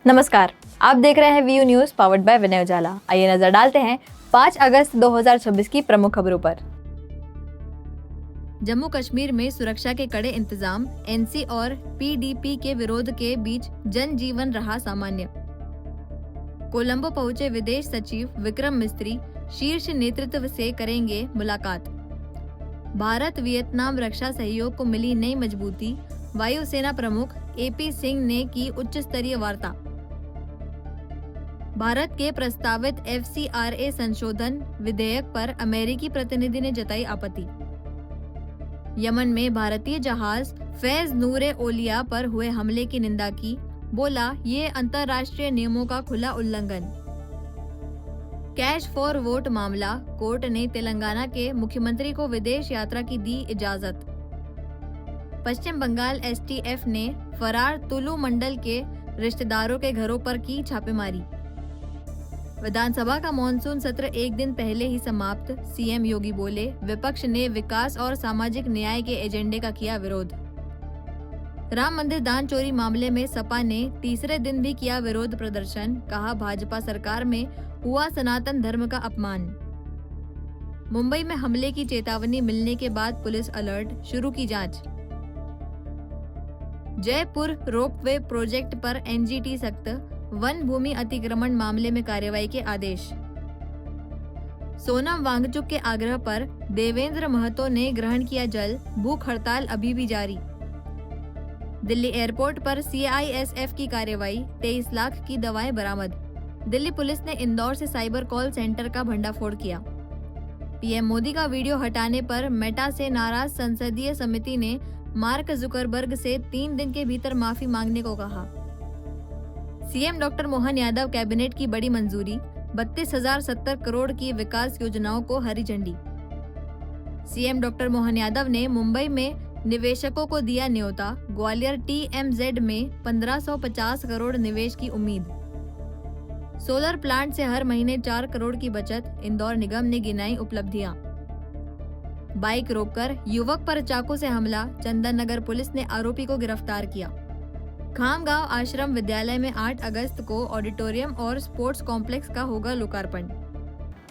नमस्कार, आप देख रहे हैं वीयू न्यूज पावर्ड बाय विनय उजाला। आइए नजर डालते हैं 5 अगस्त 2026 की प्रमुख खबरों पर। जम्मू कश्मीर में सुरक्षा के कड़े इंतजाम, एनसी और पीडीपी के विरोध के बीच जनजीवन रहा सामान्य। कोलंबो पहुंचे विदेश सचिव विक्रम मिस्त्री, शीर्ष नेतृत्व से करेंगे मुलाकात। भारत वियतनाम रक्षा सहयोग को मिली नई मजबूती, वायुसेना प्रमुख एपी सिंह ने की उच्च स्तरीय वार्ता। भारत के प्रस्तावित FCRA संशोधन विधेयक पर अमेरिकी प्रतिनिधि ने जताई आपत्ति। यमन में भारतीय जहाज फैज नूरे ओलिया पर हुए हमले की निंदा की, बोला ये अंतर्राष्ट्रीय नियमों का खुला उल्लंघन। कैश फॉर वोट मामला, कोर्ट ने तेलंगाना के मुख्यमंत्री को विदेश यात्रा की दी इजाजत। पश्चिम बंगाल STF ने फरार तुलु मंडल के रिश्तेदारों के घरों पर की छापेमारी। विधानसभा का मानसून सत्र एक दिन पहले ही समाप्त, सीएम योगी बोले विपक्ष ने विकास और सामाजिक न्याय के एजेंडे का किया विरोध। राम मंदिर दान चोरी मामले में सपा ने तीसरे दिन भी किया विरोध प्रदर्शन, कहा भाजपा सरकार में हुआ सनातन धर्म का अपमान। मुंबई में हमले की चेतावनी मिलने के बाद पुलिस अलर्ट, शुरू की जांच। जयपुर रोपवे प्रोजेक्ट पर NGT सख्त, वन भूमि अतिक्रमण मामले में कार्रवाई के आदेश। सोनम वांगचुक के आग्रह पर देवेंद्र महतो ने ग्रहण किया जल, भूख हड़ताल अभी भी जारी। दिल्ली एयरपोर्ट पर CISF की कार्रवाई, 23 लाख की दवाएं बरामद। दिल्ली पुलिस ने इंदौर से साइबर कॉल सेंटर का भंडाफोड़ किया। PM मोदी का वीडियो हटाने पर मेटा से नाराज संसदीय समिति ने मार्क जुकरबर्ग से 3 दिन के भीतर माफी मांगने को कहा। CM doctor Mohan Yadav cabinet की बड़ी मंजूरी, 32,070 करोड़ की विकास योजनाओं को हरी झंडी। CM डॉक्टर मोहन यादव ने मुंबई में निवेशकों को दिया न्योता, ग्वालियर TMZ में 1550 करोड़ निवेश की उम्मीद। सोलर प्लांट से हर महीने 4 करोड़ की बचत, इंदौर निगम ने गिनाई उपलब्धियां। बाइक रोककर युवक पर चाकू से हमला, चंदन नगर पुलिस ने आरोपी को गिरफ्तार किया। खामगांव आश्रम विद्यालय में 8 अगस्त को ऑडिटोरियम और स्पोर्ट्स कॉम्प्लेक्स का होगा लोकार्पण।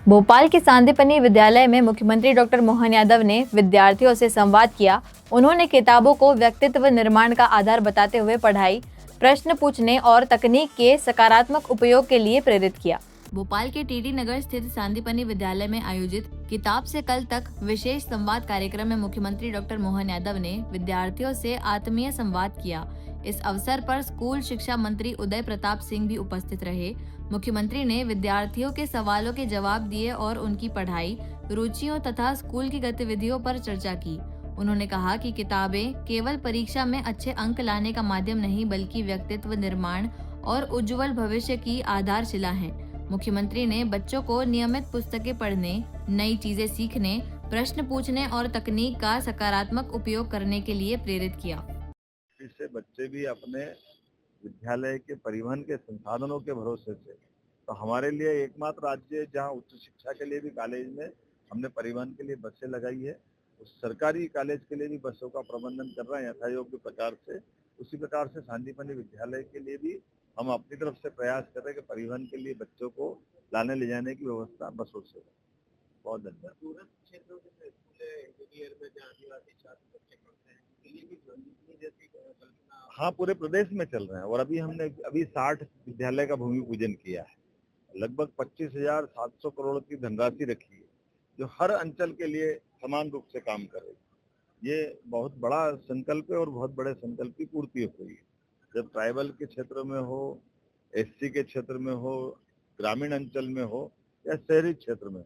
भोपाल के सांदीपनि विद्यालय में मुख्यमंत्री डॉक्टर मोहन यादव ने विद्यार्थियों से संवाद किया। उन्होंने किताबों को व्यक्तित्व निर्माण का आधार बताते हुए पढ़ाई, प्रश्न पूछने और तकनीक के सकारात्मक उपयोग के लिए प्रेरित किया। भोपाल के TD नगर स्थित सांदीपनि विद्यालय में आयोजित किताब से कल तक विशेष संवाद कार्यक्रम में मुख्यमंत्री डॉक्टर मोहन यादव ने विद्यार्थियों से आत्मीय संवाद किया। इस अवसर पर स्कूल शिक्षा मंत्री उदय प्रताप सिंह भी उपस्थित रहे। मुख्यमंत्री ने विद्यार्थियों के सवालों के जवाब दिए और उनकी पढ़ाई, रुचियों तथा स्कूल की गतिविधियों पर चर्चा की। उन्होंने कहा कि किताबें केवल परीक्षा में अच्छे अंक लाने का माध्यम नहीं, बल्कि व्यक्तित्व निर्माण और उज्जवल भविष्य की आधारशिला हैं। मुख्यमंत्री ने बच्चों को नियमित पुस्तकें पढ़ने, नई चीजें सीखने, प्रश्न पूछने और तकनीक का सकारात्मक उपयोग करने के लिए प्रेरित किया। इससे बच्चे भी अपने विद्यालय के परिवहन के संसाधनों के भरोसे से, तो हमारे लिए एकमात्र राज्य है जहाँ उच्च शिक्षा के लिए भी कॉलेज में हमने परिवहन के लिए बसें लगाई है। उस सरकारी कॉलेज के लिए भी बसों का प्रबंधन कर रहे हैं यथायोग्य प्रकार से। उसी प्रकार से सांदीपनि विद्यालय के लिए भी हम अपनी तरफ से प्रयास कर रहे हैं कि परिवहन के लिए बच्चों को लाने ले जाने की व्यवस्था बसों से। बहुत धन्यवाद। दूरस्थ क्षेत्रों के स्कूल इंजीनियर में जहाँ आदिवासी छात्र बच्चे पढ़ते हैं, हाँ, पूरे प्रदेश में चल रहे हैं और हमने 60 विद्यालय का भूमि पूजन किया है। लगभग 25,700 करोड़ की धनराशि रखी है जो हर अंचल के लिए समान रूप से काम करेगी। ये बहुत बड़ा संकल्प है और बहुत बड़े संकल्प की पूर्ति हुई है। जब ट्राइबल के क्षेत्र में हो, SC के क्षेत्र में हो, ग्रामीण अंचल में हो या शहरी क्षेत्र में,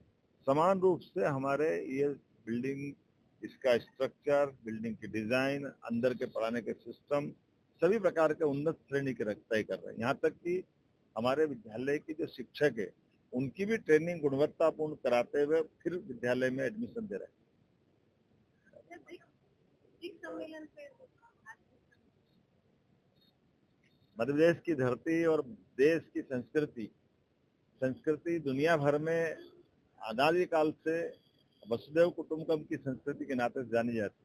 समान रूप से हमारे ये बिल्डिंग, इसका स्ट्रक्चर, बिल्डिंग की डिजाइन, अंदर के पढ़ाने के सिस्टम, सभी प्रकार के उन्नत श्रेणी के तय कर रहे हैं। यहाँ तक कि हमारे विद्यालय के जो शिक्षक है उनकी भी ट्रेनिंग गुणवत्तापूर्ण कराते हुए फिर विद्यालय में एडमिशन दे रहे हैं। मध्य प्रदेश की धरती और देश की संस्कृति दुनिया भर में अनादिकाल से वसुदेव कुटुंबकम की संस्कृति के नाते जानी जाती है।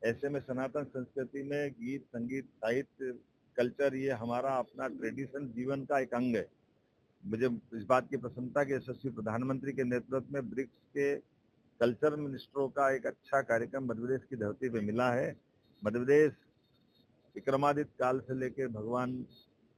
ऐसे में सनातन संस्कृति में गीत, संगीत, साहित्य, कल्चर, ये हमारा अपना ट्रेडिशन, जीवन का एक अंग है। मुझे इस बात की प्रसन्नता कि यशस्वी प्रधानमंत्री के नेतृत्व में ब्रिक्स के कल्चर मिनिस्टरों का एक अच्छा कार्यक्रम मध्य प्रदेश की धरती पे मिला है। मध्य प्रदेश विक्रमादित्य काल से लेकर भगवान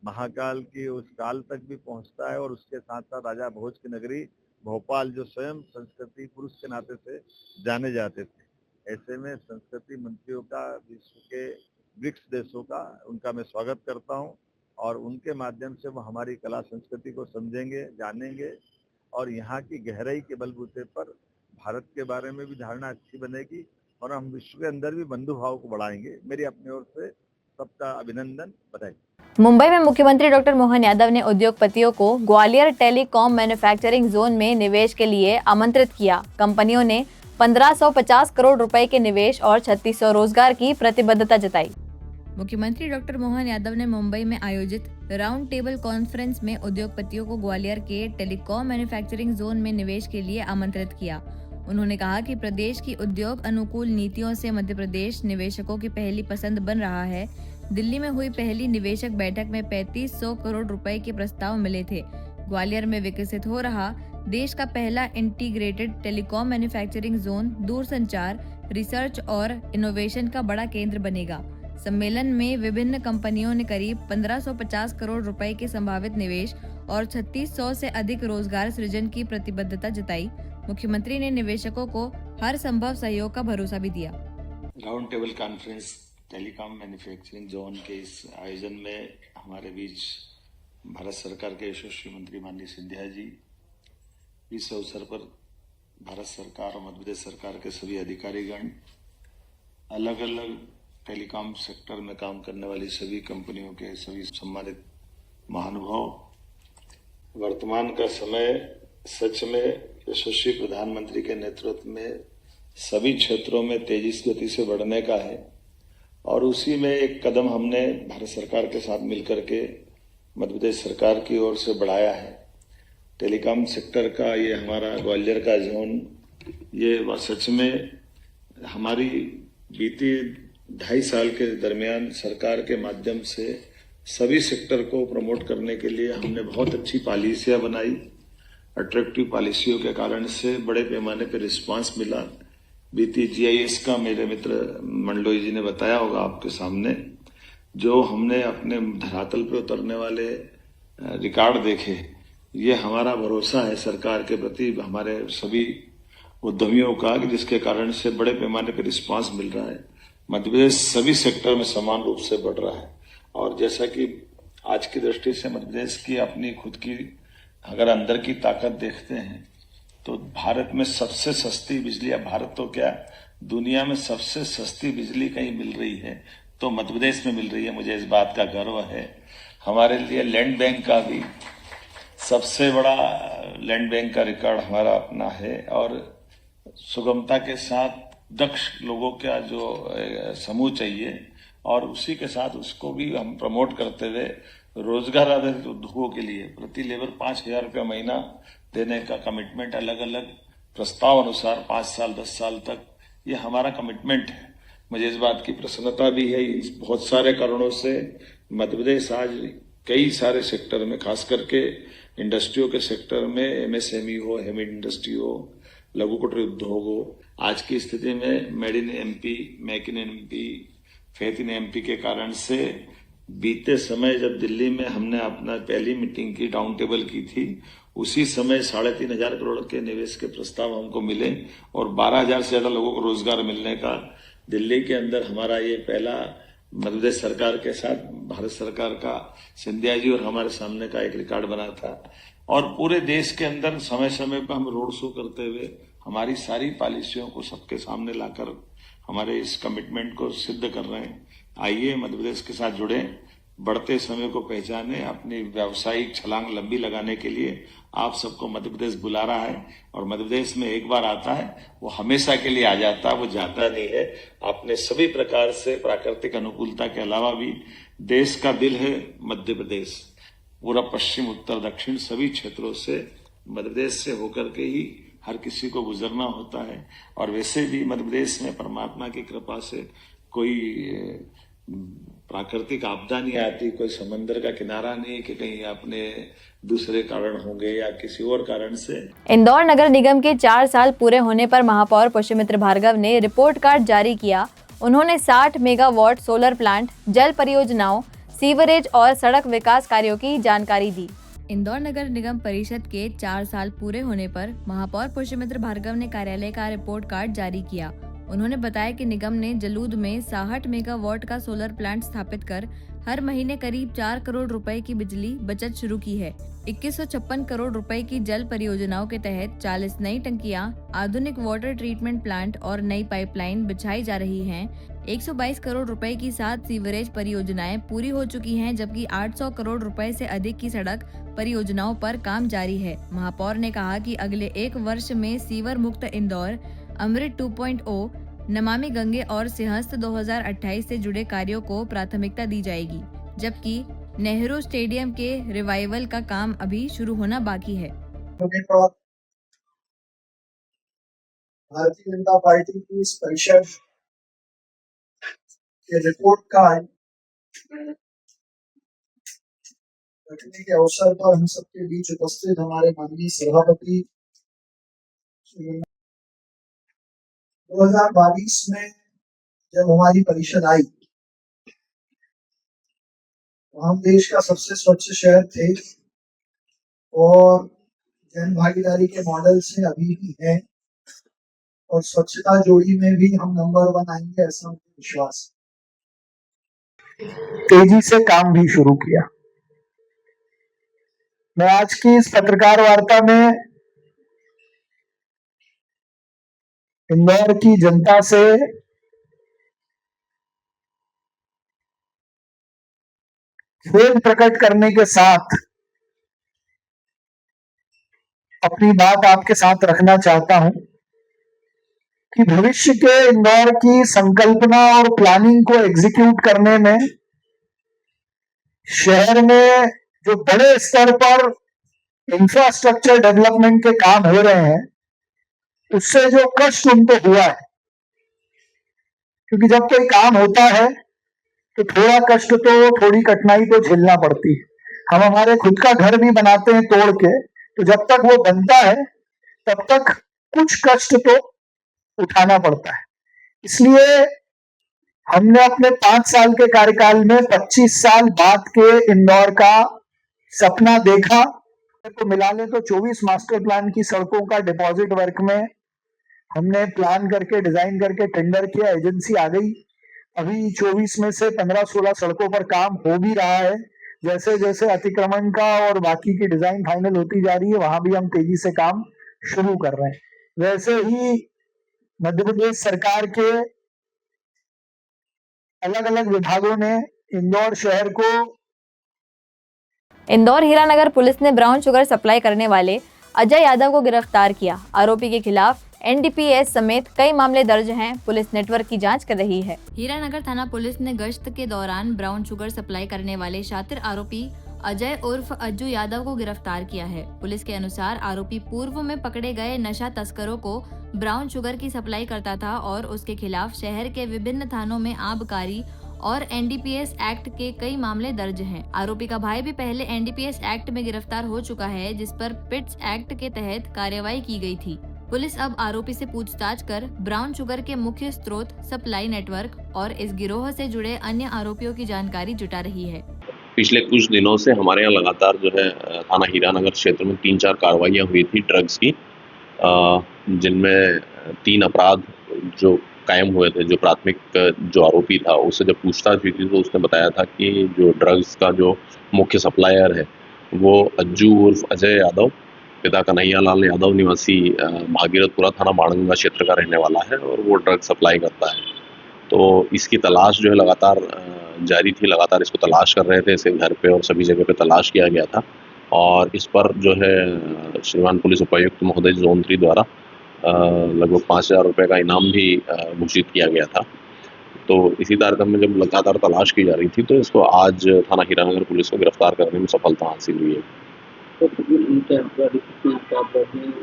महाकाल की उस काल तक भी पहुंचता है, और उसके साथ साथ राजा भोज की नगरी भोपाल, जो स्वयं संस्कृति पुरुष के नाते से जाने जाते थे। ऐसे में संस्कृति मंत्रियों का, विश्व के ब्रिक्स देशों का, उनका मैं स्वागत करता हूं, और उनके माध्यम से वो हमारी कला संस्कृति को समझेंगे, जानेंगे, और यहाँ की गहराई के बलबूते पर भारत के बारे में भी धारणा अच्छी बनेगी, और हम विश्व के अंदर भी बंधु भाव को बढ़ाएंगे। मेरी अपनी ओर से सबका अभिनंदन, बधाई। मुंबई में मुख्यमंत्री डॉक्टर मोहन यादव ने उद्योगपतियों को ग्वालियर टेलीकॉम मैन्युफैक्चरिंग जोन में निवेश के लिए आमंत्रित किया। कंपनियों ने 1550 करोड़ रुपए के निवेश और 3600 रोजगार की प्रतिबद्धता जताई। मुख्यमंत्री डॉक्टर मोहन यादव ने मुंबई में आयोजित राउंड टेबल कॉन्फ्रेंस में उद्योगपतियों को ग्वालियर के टेलीकॉम मैन्युफैक्चरिंग जोन में निवेश के लिए आमंत्रित किया। उन्होंने कहा कि प्रदेश की उद्योग अनुकूल नीतियों से मध्य प्रदेश निवेशकों की पहली पसंद बन रहा है। दिल्ली में हुई पहली निवेशक बैठक में 3500 करोड़ रुपए के प्रस्ताव मिले थे। ग्वालियर में विकसित हो रहा देश का पहला इंटीग्रेटेड टेलीकॉम मैन्युफैक्चरिंग जोन दूरसंचार, रिसर्च और इनोवेशन का बड़ा केंद्र बनेगा। सम्मेलन में विभिन्न कंपनियों ने करीब 1550 करोड़ रुपए के संभावित निवेश और 3600 से अधिक रोजगार सृजन की प्रतिबद्धता जताई। मुख्यमंत्री ने निवेशकों को हर संभव सहयोग का भरोसा भी दिया। Round table conference telecom manufacturing zone के इस आयोजन में हमारे बीच भारत सरकार के यशस्वी मंत्री माननीय सिंधिया जी, इस अवसर पर भारत सरकार और मध्य प्रदेश सरकार के सभी अधिकारीगण, अलग अलग टेलीकॉम सेक्टर में काम करने वाली सभी कंपनियों के सभी सम्मानित महानुभाव। वर्तमान का समय सच में यशस्वी प्रधानमंत्री के नेतृत्व में सभी क्षेत्रों में तेजी से गति से बढ़ने का है, और उसी में एक कदम हमने भारत सरकार के साथ मिलकर के मध्य प्रदेश सरकार की ओर से बढ़ाया है। टेलीकॉम सेक्टर का ये हमारा ग्वालियर का जोन, ये सच में हमारी बीती 2.5 साल के दरमियान सरकार के माध्यम से सभी सेक्टर को प्रमोट करने के लिए हमने बहुत अच्छी पॉलिसियां बनाई। अट्रैक्टिव पॉलिसियों के कारण से बड़े पैमाने पर रिस्पांस मिला। बीती GIS का मेरे मित्र मंडलोई जी ने बताया होगा आपके सामने, जो हमने अपने धरातल पे उतरने वाले रिकॉर्ड देखे, ये हमारा भरोसा है सरकार के प्रति हमारे सभी उद्यमियों का, जिसके कारण से बड़े पैमाने पर रिस्पांस मिल रहा है। मध्य प्रदेश सभी सेक्टर में समान रूप से बढ़ रहा है, और जैसा कि आज की दृष्टि से मध्य प्रदेश की अपनी खुद की अगर अंदर की ताकत देखते हैं तो भारत में सबसे सस्ती बिजली, अब भारत तो क्या दुनिया में सबसे सस्ती बिजली कहीं मिल रही है तो मध्य प्रदेश में मिल रही है। मुझे इस बात का गर्व है। हमारे लिए लैंड बैंक का भी सबसे बड़ा लैंड बैंक का रिकॉर्ड हमारा अपना है, और सुगमता के साथ दक्ष लोगों का जो समूह चाहिए, और उसी के साथ उसको भी हम प्रमोट करते हुए रोजगार आधारित उद्योगों के लिए प्रति लेबर 5,000 रुपया महीना देने का कमिटमेंट, अलग अलग प्रस्ताव अनुसार 5 साल 10 साल तक, ये हमारा कमिटमेंट है। मुझे इस बात की प्रसन्नता भी है। बहुत सारे कारणों से मध्य प्रदेश आज कई सारे सेक्टर में, खास करके इंडस्ट्रियों के सेक्टर में, MSME हो, हेवी इंडस्ट्री हो, लघु कुटीर उद्योग हो, आज की स्थिति में made in MP, make in MP, faith in MP के कारण से बीते समय जब दिल्ली में हमने अपना पहली मीटिंग की, राउंड टेबल की थी, उसी समय 3,500 करोड़ के निवेश के प्रस्ताव हमको मिले और 12,000 से ज्यादा लोगों को रोजगार मिलने का दिल्ली के अंदर हमारा ये पहला मध्य प्रदेश सरकार के साथ भारत सरकार का सिंधिया जी और हमारे सामने का एक रिकॉर्ड बना था। और पूरे देश के अंदर समय समय पर हम रोड शो करते हुए हमारी सारी पॉलिसियों को सबके सामने लाकर हमारे इस कमिटमेंट को सिद्ध कर रहे हैं। आइए मध्य प्रदेश के साथ जुड़े, बढ़ते समय को पहचाने, अपनी व्यावसायिक छलांग लंबी लगाने के लिए आप सबको मध्य प्रदेश बुला रहा है। और मध्य प्रदेश में एक बार आता है वो हमेशा के लिए आ जाता है, वो जाता नहीं है। अपने सभी प्रकार से प्राकृतिक अनुकूलता के अलावा भी देश का दिल है मध्य प्रदेश। पूरा पश्चिम उत्तर दक्षिण सभी क्षेत्रों से मध्य प्रदेश से होकर के ही हर किसी को गुजरना होता है। और वैसे भी मध्य प्रदेश में परमात्मा की कृपा से कोई प्राकृतिक आपदा नहीं आती, कोई समंदर का किनारा नहीं कि कहीं अपने दूसरे कारण होंगे या किसी और कारण से। इंदौर नगर निगम के 4 साल पूरे होने पर महापौर पुष्यमित्र भार्गव ने रिपोर्ट कार्ड जारी किया। उन्होंने 60 मेगावाट सोलर प्लांट, जल परियोजनाओं, सीवरेज और सड़क विकास कार्यों की जानकारी दी। इंदौर नगर निगम परिषद के 4 साल पूरे होने पर महापौर पुष्यमित्र भार्गव ने कार्यालय का रिपोर्ट कार्ड जारी किया। उन्होंने बताया कि निगम ने जलूद में 60 मेगावाट का सोलर प्लांट स्थापित कर हर महीने करीब 4 करोड़ रुपए की बिजली बचत शुरू की है। 2156 करोड़ रुपए की जल परियोजनाओं के तहत 40 नई टंकियां, आधुनिक वाटर ट्रीटमेंट प्लांट और नई पाइपलाइन बिछाई जा रही हैं। 122 करोड़ रुपए की 7 सीवरेज परियोजनाएं पूरी हो चुकी हैं, जबकि 800 करोड़ रुपए से अधिक की सड़क परियोजनाओं पर काम जारी है। महापौर ने कहा कि अगले 1 वर्ष में सीवर मुक्त इंदौर, अमृत 2.0, नमामि गंगे और सिंहस्थ 2028 से जुड़े कार्यों को प्राथमिकता दी जाएगी, जबकि नेहरू स्टेडियम के रिवाइवल का काम अभी शुरू होना बाकी है। भारतीय जनता पार्टी की इस परिषद के रिपोर्ट कार्ड रखने के अवसर पर हम सबके बीच उपस्थित हमारे माननीय सभापति 2022 में जब हमारी परिषद आई तो हम देश का सबसे स्वच्छ शहर थे और जन भागीदारी के मॉडल से अभी भी है और स्वच्छता जोड़ी में भी हम नंबर 1 आएंगे, ऐसा मुझे विश्वास है। तेजी से काम भी शुरू किया। मैं आज की इस पत्रकार वार्ता में इंदौर की जनता से खेद प्रकट करने के साथ अपनी बात आपके साथ रखना चाहता हूं कि भविष्य के इंदौर की संकल्पना और प्लानिंग को एग्जीक्यूट करने में शहर में जो बड़े स्तर पर इंफ्रास्ट्रक्चर डेवलपमेंट के काम हो रहे हैं उससे जो कष्ट उनको हुआ है, क्योंकि जब कोई काम होता है तो थोड़ा कष्ट तो, थोड़ी कठिनाई तो झेलना पड़ती है। हम हमारे खुद का घर भी बनाते हैं तोड़ के, तो जब तक वो बनता है तब तक कुछ कष्ट तो उठाना पड़ता है। इसलिए हमने अपने 5 साल के कार्यकाल में 25 साल बाद के इंदौर का सपना देखा। तो मिला ले तो 24 मास्टर प्लान की सड़कों का डिपॉजिट वर्क में हमने प्लान करके, डिजाइन करके टेंडर किया, एजेंसी आ गई। अभी 24 में से 15-16 सड़कों पर काम हो भी रहा है। जैसे जैसे अतिक्रमण का और बाकी की डिजाइन फाइनल होती जा रही है, वहां भी हम तेजी से काम शुरू कर रहे हैं। वैसे ही मध्य प्रदेश सरकार के अलग अलग विभागों ने इंदौर शहर को इंदौर हीरानगर पुलिस ने ब्राउन शुगर सप्लाई करने वाले अजय यादव को गिरफ्तार किया। आरोपी के खिलाफ एनडीपीएस समेत कई मामले दर्ज हैं। पुलिस नेटवर्क की जांच कर रही है। हीरानगर थाना पुलिस ने गश्त के दौरान ब्राउन शुगर सप्लाई करने वाले शातिर आरोपी अजय उर्फ अज्जू यादव को गिरफ्तार किया है। पुलिस के अनुसार आरोपी पूर्व में पकड़े गए नशा तस्करों को ब्राउन शुगर की सप्लाई करता था और उसके खिलाफ शहर के विभिन्न थानों में आबकारी और एनडीपीएस एक्ट के कई मामले दर्ज हैं। आरोपी का भाई भी पहले एनडीपीएस एक्ट में गिरफ्तार हो चुका है, जिस पर पिट्स एक्ट के तहत कार्रवाई की गई थी। पुलिस अब आरोपी से पूछताछ कर ब्राउन शुगर के मुख्य स्रोत, सप्लाई नेटवर्क और इस गिरोह से जुड़े अन्य आरोपियों की जानकारी जुटा रही है। पिछले कुछ दिनों से हमारे यहाँ लगातार जो है थाना हीरानगर क्षेत्र में 3-4 कार्रवाइयाँ हुई थी ड्रग्स की, जिनमें 3 अपराध जो कायम हुए थे। जो प्राथमिक जो आरोपी था उससे जब पूछताछ हुई थी तो उसने बताया था कि जो ड्रग्स का जो मुख्य सप्लायर है वो अज्जू उर्फ अजय यादव, पिता कन्हैया लाल यादव, निवासी भागीरथपुरा थाना बाणगंगा क्षेत्र का रहने वाला है और वो ड्रग सप्लाई करता है। तो इसकी तलाश जो है लगातार जारी थी। लगातार इसको तलाश कर रहे थे, इसके घर पे और सभी जगह पे तलाश किया गया था और इस पर जो है श्रीमान पुलिस उपायुक्त महोदय जोन 3 द्वारा लगभग 5,000 रुपये का इनाम भी घोषित किया गया था। तो इसी तारतम्य में जब लगातार तलाश की जा रही थी तो इसको आज थाना हीरानगर पुलिस को गिरफ्तार करने में सफलता हासिल हुई है।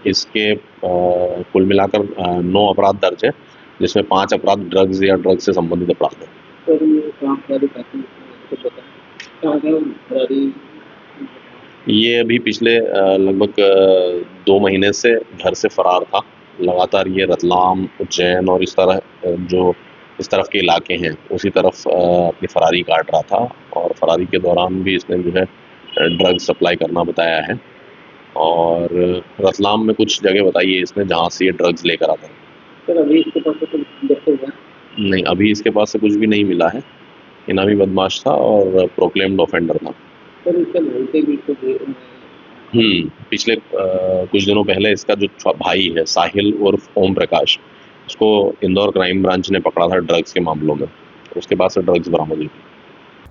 इसके कुल मिलाकर 9 अपराध दर्ज है, जिसमें 5 अपराध ड्रग्स या ड्रग्स से संबंधित अपराध है। सर ये काम वाली काफी कुछ पता है कहाँ फरारी ये अभी पिछले लगभग 2 महीने से घर से फरार था। लगातार ये रतलाम, उज्जैन और इस तरफ के इलाके हैं उसी तरफ अपनी फरारी काट रहा था और फरारी के दौरान भी इसने जो है ड्रग सप्लाई करना बताया है और रतलाम में कुछ जगह बताई है इसने जहाँ से ये ड्रग्स लेकर आता है। सर अभी इसके पास तो देखते हुआ नहीं, अभी इसके पास से कुछ भी नहीं मिला है। इनामी बदमाश था और प्रोक्लेम्ड ऑफेंडर था। सर इसका लड़के भी तो पिछले कुछ दिनों पहले इसका जो भाई है साहिल उर्फ ओम प्रकाश, उसको इंदौर क्राइम ब्रांच ने पकड़ा था ड्रग्स के मामलों में। उसके पास से ड्रग्स बरामद हुई।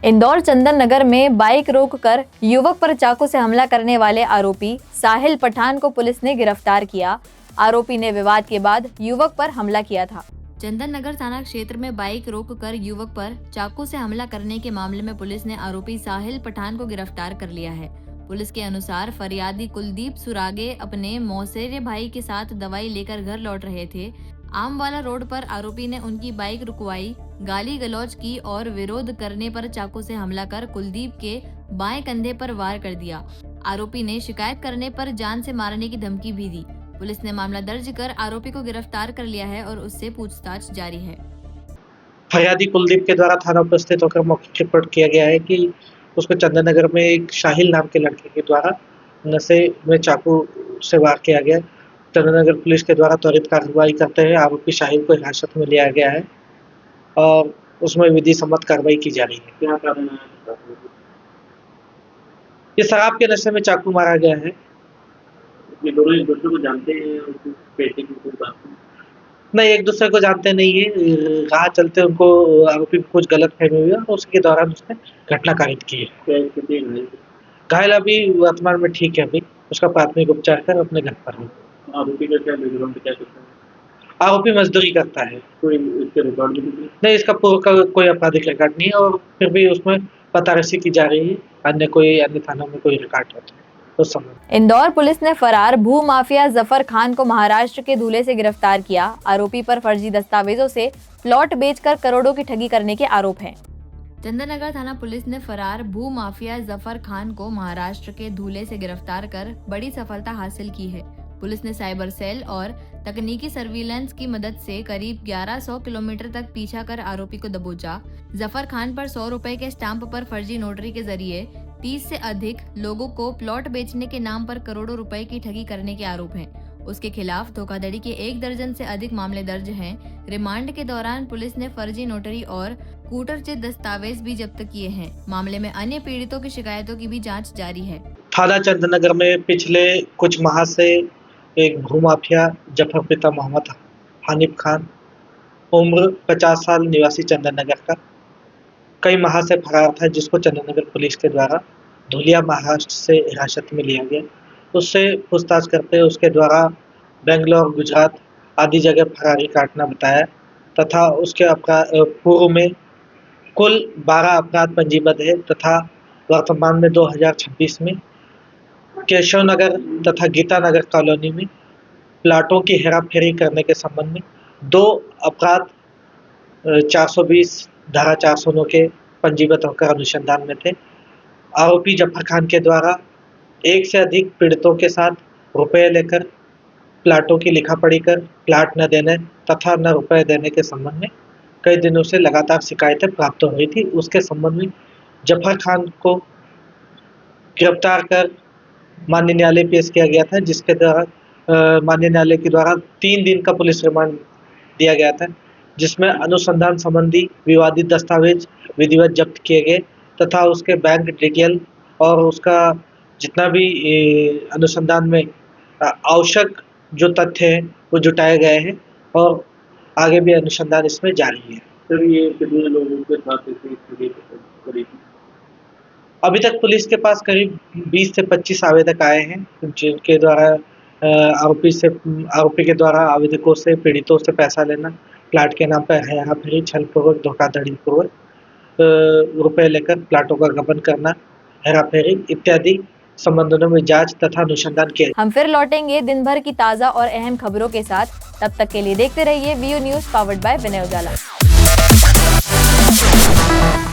इंदौर चंदन नगर में बाइक रोककर युवक पर चाकू से हमला करने वाले आरोपी साहिल पठान को पुलिस ने गिरफ्तार किया। आरोपी ने विवाद के बाद युवक पर हमला किया था। चंदन नगर थाना क्षेत्र में बाइक रोककर युवक पर चाकू से हमला करने के मामले में पुलिस ने आरोपी साहिल पठान को गिरफ्तार कर लिया है। पुलिस के अनुसार फरियादी कुलदीप सुरागे अपने मौसेरे भाई के साथ दवाई लेकर घर लौट रहे थे। आमवाला रोड पर आरोपी ने उनकी बाइक रुकवाई, गाली गलौज की और विरोध करने पर चाकू से हमला कर कुलदीप के बाएं कंधे पर वार कर दिया। आरोपी ने शिकायत करने पर जान से मारने की धमकी भी दी। पुलिस ने मामला दर्ज कर आरोपी को गिरफ्तार कर लिया है और उससे पूछताछ जारी है। फरियादी कुलदीप के द्वारा थाना उपस्थित होकर मौखिक रिपोर्ट किया गया है कि उसको चंदन नगर में एक शाहिल नाम के लड़के के द्वारा नशे में चाकू से वार किया गया। चंदन नगर पुलिस के द्वारा त्वरित कार्रवाई करते हुए आरोपी शाहिल को हिरासत में लिया गया है और उसमें विधि सम्मत कार्रवाई की जा रही है। क्या कारण है? ये शराब के नशे में चाकू मारा गया है। ये दोनों एक दूसरे को जानते हैं और कुछ पैसे की कोई बात नहीं। नहीं, एक दूसरे को जानते नहीं है। राह चलते उनको आरोपी को कुछ गलत फहमी हुई और उसके दौरान उसने घटना कारित की है। क्या स्थिति है? घायल अभी वर्तमान में ठीक है। अभी उसका प्राथमिक उपचार कर अपने घर पर है। आरोपी का क्या बैकग्राउंड क्या करता है? आरोपी मजदूरी करता है। कोई इसके रिकॉर्ड भी नहीं, इसका पूर्व का कोई आपराधिक रिकॉर्ड नहीं है और फिर भी उसमें पतारसी की जा रही है। अन्य थानों में कोई रिकॉर्ड होता है उस समय। इंदौर पुलिस ने फरार भू माफिया जफर खान को महाराष्ट्र के धुले से गिरफ्तार किया। आरोपी पर फर्जी दस्तावेजों से प्लॉट बेचकर करोड़ों की ठगी करने के आरोप हैं। चंदन नगर थाना पुलिस ने फरार भू माफिया जफर खान को महाराष्ट्र के धुले से गिरफ्तार कर बड़ी सफलता हासिल की है। पुलिस ने साइबर सेल और तकनीकी सर्विलांस की मदद से करीब 1100 किलोमीटर तक पीछा कर आरोपी को दबोचा। जफर खान पर 100 रुपए के स्टाम्प पर फर्जी नोटरी के जरिए 30 से अधिक लोगों को प्लॉट बेचने के नाम पर करोड़ों रुपए की ठगी करने के आरोप हैं। उसके खिलाफ धोखाधड़ी के 1 दर्जन से अधिक मामले दर्ज हैं। रिमांड के दौरान पुलिस ने फर्जी नोटरी और कूटरचित दस्तावेज भी जब्त किए हैं। मामले में अन्य पीड़ितों की शिकायतों की भी जांच जारी है। थाना चंदन नगर में पिछले कुछ माह से एक भूमाफिया जफर पिता मोहम्मद हानिफ खान, उम्र 50 साल, निवासी चंदन नगर का, कई माह से फरार था, जिसको चंदन नगर पुलिस के द्वारा धुलिया महाराष्ट्र से हिरासत में लिया गया। उससे पूछताछ करते उसके द्वारा बेंगलोर, गुजरात आदि जगह फरारी काटना बताया तथा उसके पूर्व में कुल 12 अपराध पंजीबद्ध है तथा वर्तमान में 2026 में केशव नगर तथा गीता नगर कॉलोनी में प्लाटों की हेराफेरी करने के संबंध में 2 अपराध 420 धारा 409 के पंजीबद्ध होकर अनुसंधान में थे। आरोपी जफर खान के द्वारा 1 से अधिक पीड़ितों के साथ रुपए लेकर प्लाटों की लिखापढ़ी कर प्लाट न देने तथा न रुपए देने के संबंध में कई दिनों से लगातार शिकायतें प्राप्त हो रही थी। उसके संबंध में जफर खान को गिरफ्तार कर माननीय न्यायालय पेश किया गया था, जिसके द्वारा माननीय न्यायालय के द्वारा 3 दिन का पुलिस रिमांड दिया गया था, जिसमें अनुसंधान संबंधी विवादित दस्तावेज विधिवत जब्त किए गए तथा उसके बैंक डिटेल और उसका जितना भी अनुसंधान में आवश्यक जो तथ्य हैं वो जुटाए गए हैं और आगे भी अनुसंधान इसमें जारी है। सर ये कितने लोगों के साथ करीब? अभी तक पुलिस के पास करीब 20 से 25 आवेदक आए हैं, जिनके द्वारा आरोपी के द्वारा आवेदकों से, पीड़ितों से पैसा लेना, प्लाट के नाम पर हेराफेरी, छलपूर्वक, धोखाधड़ी पूर्वक रुपए लेकर प्लाटों का गबन करना, हेराफेरी इत्यादि संबंधों में जांच तथा अनुसंधान किया। हम फिर लौटेंगे दिन भर की ताज़ा और अहम खबरों के साथ। तब तक के लिए देखते रहिए वीओ न्यूज़, पावर्ड बाय विनय उजाला। है।